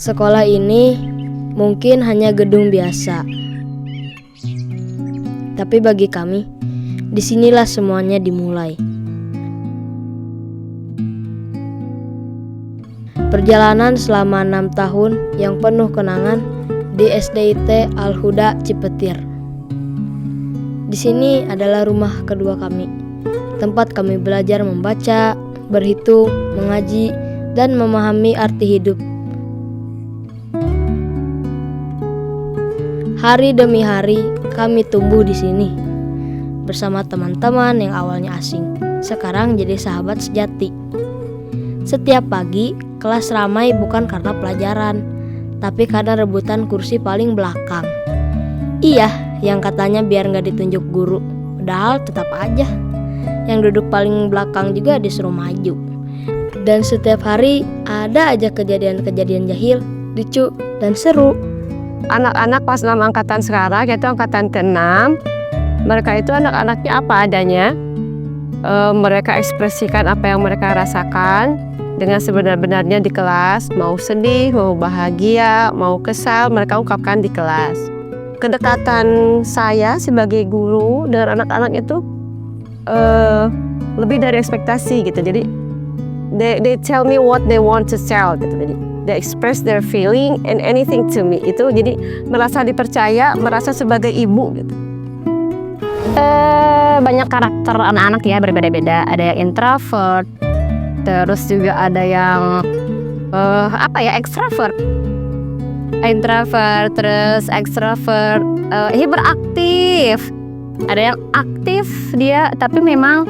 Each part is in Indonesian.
Sekolah ini mungkin hanya gedung biasa, tapi bagi kami, disinilah semuanya dimulai. Perjalanan selama 6 tahun yang penuh kenangan di SDIT Al-Huda Cipetir. Di sini adalah rumah kedua kami, tempat kami belajar membaca, berhitung, mengaji, dan memahami arti hidup. Hari demi hari kami tumbuh di sini bersama teman-teman yang awalnya asing, sekarang jadi sahabat sejati. Setiap pagi kelas ramai bukan karena pelajaran, tapi karena rebutan kursi paling belakang. Iya, yang katanya biar gak ditunjuk guru, padahal tetap aja yang duduk paling belakang juga disuruh maju. Dan setiap hari ada aja kejadian-kejadian jahil, lucu, dan seru. Anak-anak pas 6 angkatan sekarang, yaitu angkatan ke-6, mereka itu anak-anaknya apa adanya. Mereka ekspresikan apa yang mereka rasakan dengan sebenar-benarnya di kelas. Mau sedih, mau bahagia, mau kesal, mereka ungkapkan di kelas. Kedekatan saya sebagai guru dengan anak-anak itu lebih dari ekspektasi gitu. Jadi they tell me what they want to tell gitu. Jadi they express their feeling and anything to me. Itu jadi merasa dipercaya, merasa sebagai ibu gitu. Banyak karakter anak-anak ya, berbeda-beda. Ada yang introvert, terus juga ada yang extrovert, terus extrovert, hiperaktif. Ada yang aktif dia, tapi memang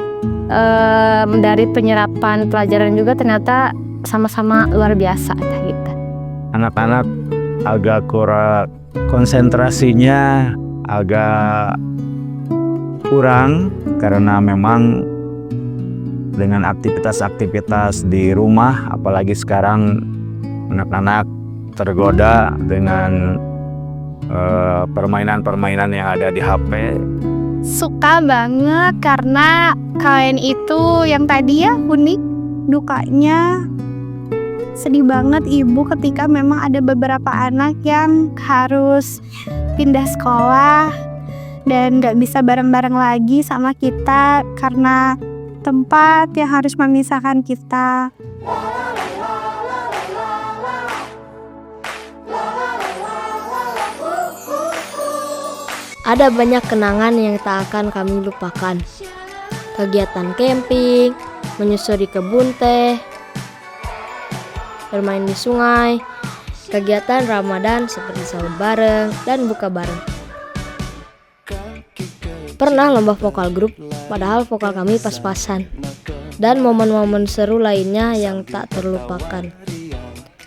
dari penyerapan pelajaran juga ternyata sama-sama luar biasa gitu. Anak-anak agak kurang konsentrasinya, agak kurang karena memang dengan aktivitas-aktivitas di rumah, apalagi sekarang anak-anak tergoda dengan permainan-permainan yang ada di HP. Suka banget karena kalian itu yang tadi ya unik, dukanya sedih banget ibu ketika memang ada beberapa anak yang harus pindah sekolah dan gak bisa bareng-bareng lagi sama kita karena tempat yang harus memisahkan kita. Ada banyak kenangan yang tak akan kami lupakan. Kegiatan camping, menyusuri kebun teh, bermain di sungai, kegiatan Ramadan seperti sahur bareng dan buka bareng. Pernah lomba vokal grup, padahal vokal kami pas-pasan. Dan momen-momen seru lainnya yang tak terlupakan.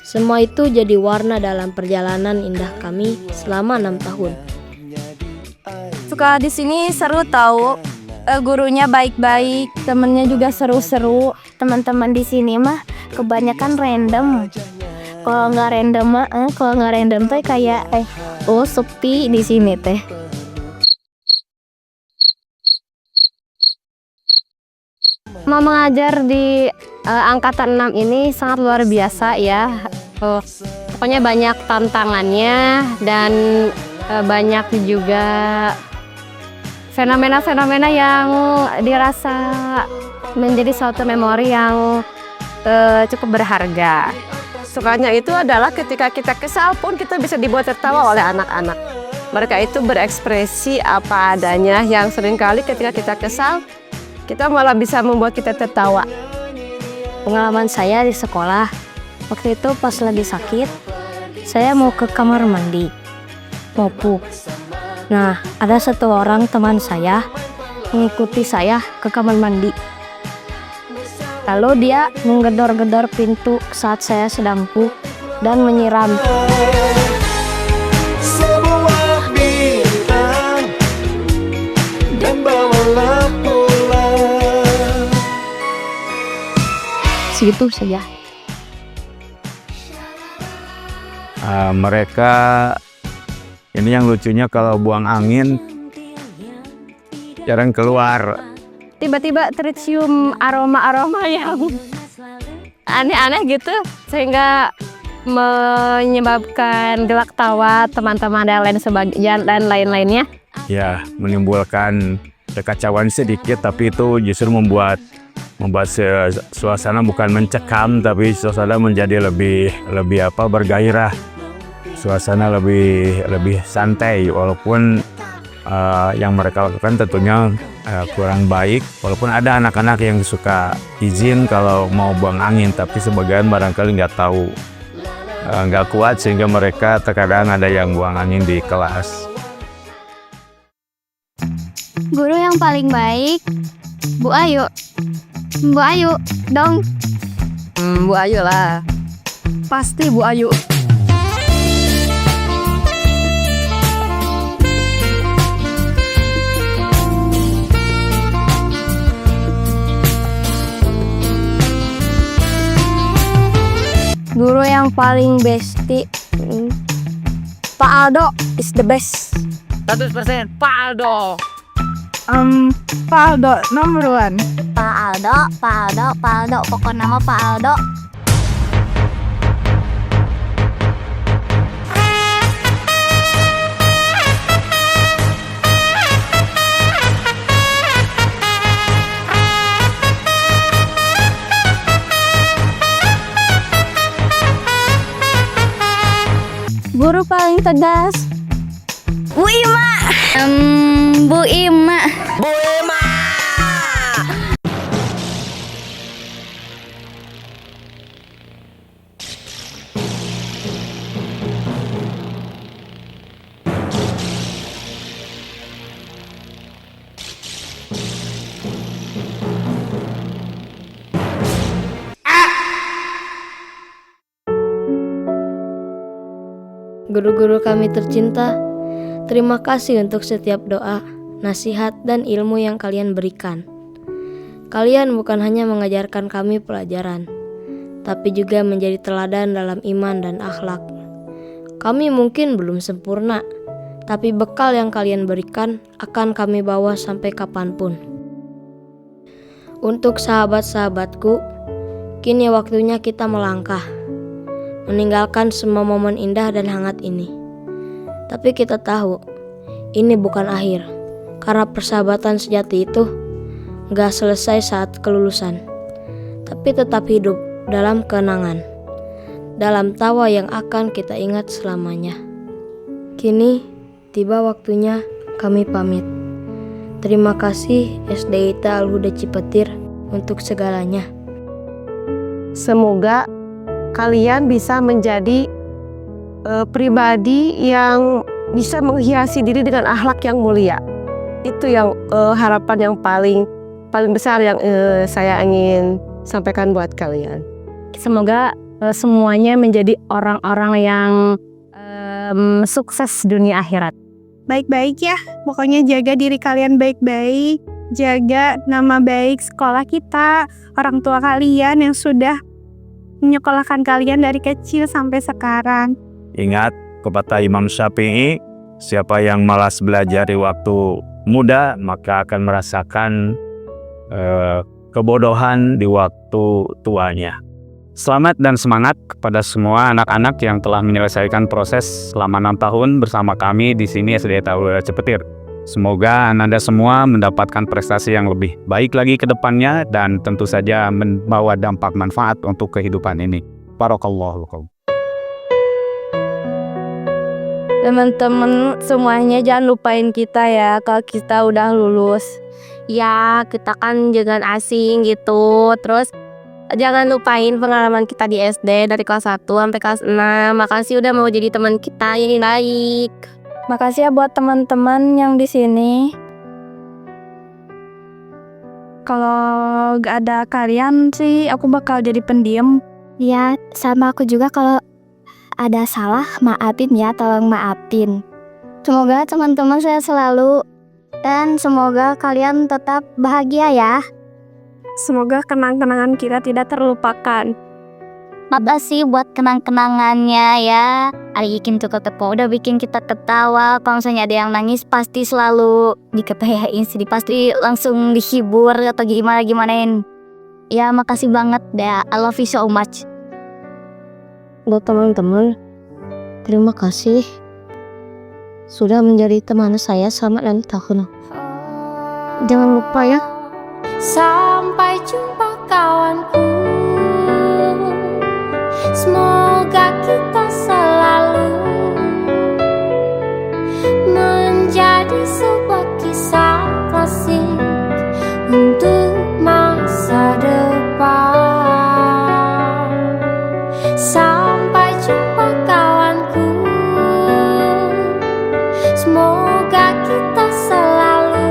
Semua itu jadi warna dalam perjalanan indah kami selama 6 tahun. Suka di sini seru tahu, gurunya baik-baik, temennya juga seru-seru. Teman-teman di sini mah kebanyakan random. Kalau nggak random teh kayak sepi di sini teh. Mau mengajar di angkatan 6 ini sangat luar biasa ya. Pokoknya banyak tantangannya dan banyak juga fenomena-fenomena yang dirasa menjadi suatu memori yang cukup berharga. Sukanya itu adalah ketika kita kesal pun kita bisa dibuat tertawa oleh anak-anak. Mereka itu berekspresi apa adanya yang seringkali ketika kita kesal, kita malah bisa membuat kita tertawa. Pengalaman saya di sekolah, waktu itu pas lagi sakit, saya mau ke kamar mandi, mau pup. Nah, ada satu orang teman saya mengikuti saya ke kamar mandi. Lalu dia menggedor-gedor pintu saat saya sedang pup dan menyiram. Sebuah bintang dan bawalah pulang. Segitu saja. Mereka ini yang lucunya kalau buang angin jarang keluar. Tiba-tiba tercium aroma-aroma yang aneh-aneh gitu, sehingga menyebabkan gelak tawa teman-teman dan lain-lainnya. Ya, menimbulkan kekacauan sedikit, tapi itu justru membuat suasana bukan mencekam, tapi suasana menjadi lebih bergairah. Suasana lebih santai, walaupun yang mereka lakukan tentunya kurang baik. Walaupun ada anak-anak yang suka izin kalau mau buang angin, tapi sebagian barangkali nggak kuat sehingga mereka terkadang ada yang buang angin di kelas. Guru yang paling baik, Bu Ayu. Bu Ayu, dong. Bu Ayu lah. Pasti Bu Ayu. Guru yang paling bestie, Pak Aldo is the best. 100% Pak Aldo. Pak Aldo nomor 1. Pak Aldo, pokok nama Pak Aldo. Guru paling tegas, Bu Ima. Bu Ima. Guru-guru kami tercinta, terima kasih untuk setiap doa, nasihat, dan ilmu yang kalian berikan. Kalian bukan hanya mengajarkan kami pelajaran, tapi juga menjadi teladan dalam iman dan akhlak. Kami mungkin belum sempurna, tapi bekal yang kalian berikan akan kami bawa sampai kapanpun. Untuk sahabat-sahabatku, kini waktunya kita melangkah, meninggalkan semua momen indah dan hangat ini. Tapi kita tahu, ini bukan akhir, karena persahabatan sejati itu gak selesai saat kelulusan, tapi tetap hidup dalam kenangan, dalam tawa yang akan kita ingat selamanya. Kini tiba waktunya kami pamit. Terima kasih SD ITA Al-Huda Cipetir untuk segalanya. Semoga kalian bisa menjadi pribadi yang bisa menghiasi diri dengan akhlak yang mulia. Itu yang harapan yang paling besar yang saya ingin sampaikan buat kalian. semoga semuanya menjadi orang-orang yang sukses dunia akhirat. Baik-baik ya, pokoknya jaga diri kalian baik-baik, jaga nama baik sekolah kita, orang tua kalian yang sudah menyekolahkan kalian dari kecil sampai sekarang. Ingat kata Imam Syafi'i, siapa yang malas belajar di waktu muda maka akan merasakan kebodohan di waktu tuanya. Selamat dan semangat kepada semua anak-anak yang telah menyelesaikan proses selama 6 tahun bersama kami di sini SD Al-Huda Cipetir. Semoga Anda semua mendapatkan prestasi yang lebih baik lagi ke depannya dan tentu saja membawa dampak manfaat untuk kehidupan ini. Barakallahu lakum. Teman-teman semuanya jangan lupain kita ya kalau kita udah lulus. Ya, kita kan jangan asing gitu. Terus jangan lupain pengalaman kita di SD dari kelas 1 sampai kelas 6. Makasih udah mau jadi teman kita yang baik. Makasih ya buat teman-teman yang di sini. Kalau gak ada kalian sih, aku bakal jadi pendiam. Ya, sama aku juga kalau ada salah, maafin ya, tolong maafin. Semoga teman-teman sehat selalu dan semoga kalian tetap bahagia ya. Semoga kenang-kenangan kita tidak terlupakan. Makasih buat kenang-kenangannya ya. Ari bikin tuh udah bikin kita ketawa. Kalau misalnya ada yang nangis pasti selalu diketawain, sedih pasti langsung dihibur atau gimanain. Ya makasih banget deh. I love you so much. buat teman-teman. Terima kasih sudah menjadi teman saya selama 6 tahun. Jangan lupa ya. Sampai jumpa kawanku. Semoga kita selalu menjadi sebuah kisah klasik untuk masa depan. Sampai jumpa kawanku. Semoga kita selalu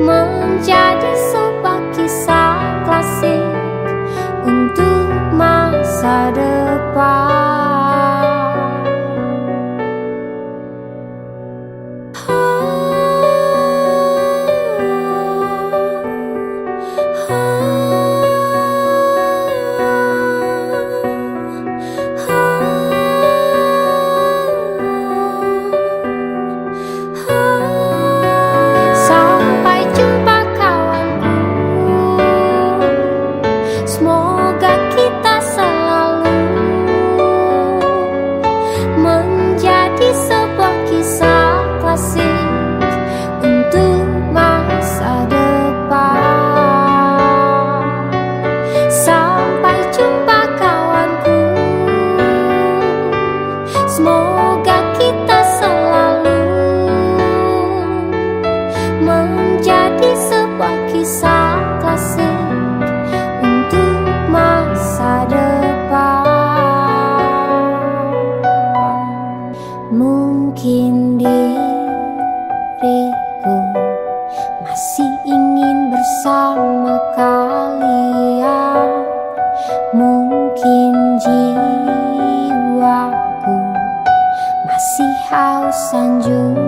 menjadi sebuah kisah klasik untuk masa depan. Sampai jumpa kawanku. Semoga kita selalu menjadi sebuah kisah klasik untuk masa depan. Sampai jumpa kawanku. Semoga kita selalu menjadi sebuah kisah klasik untuk masa depan. Mungkin diriku masih ingin bersama kalian. Mungkin jiwaku masih haus sanjung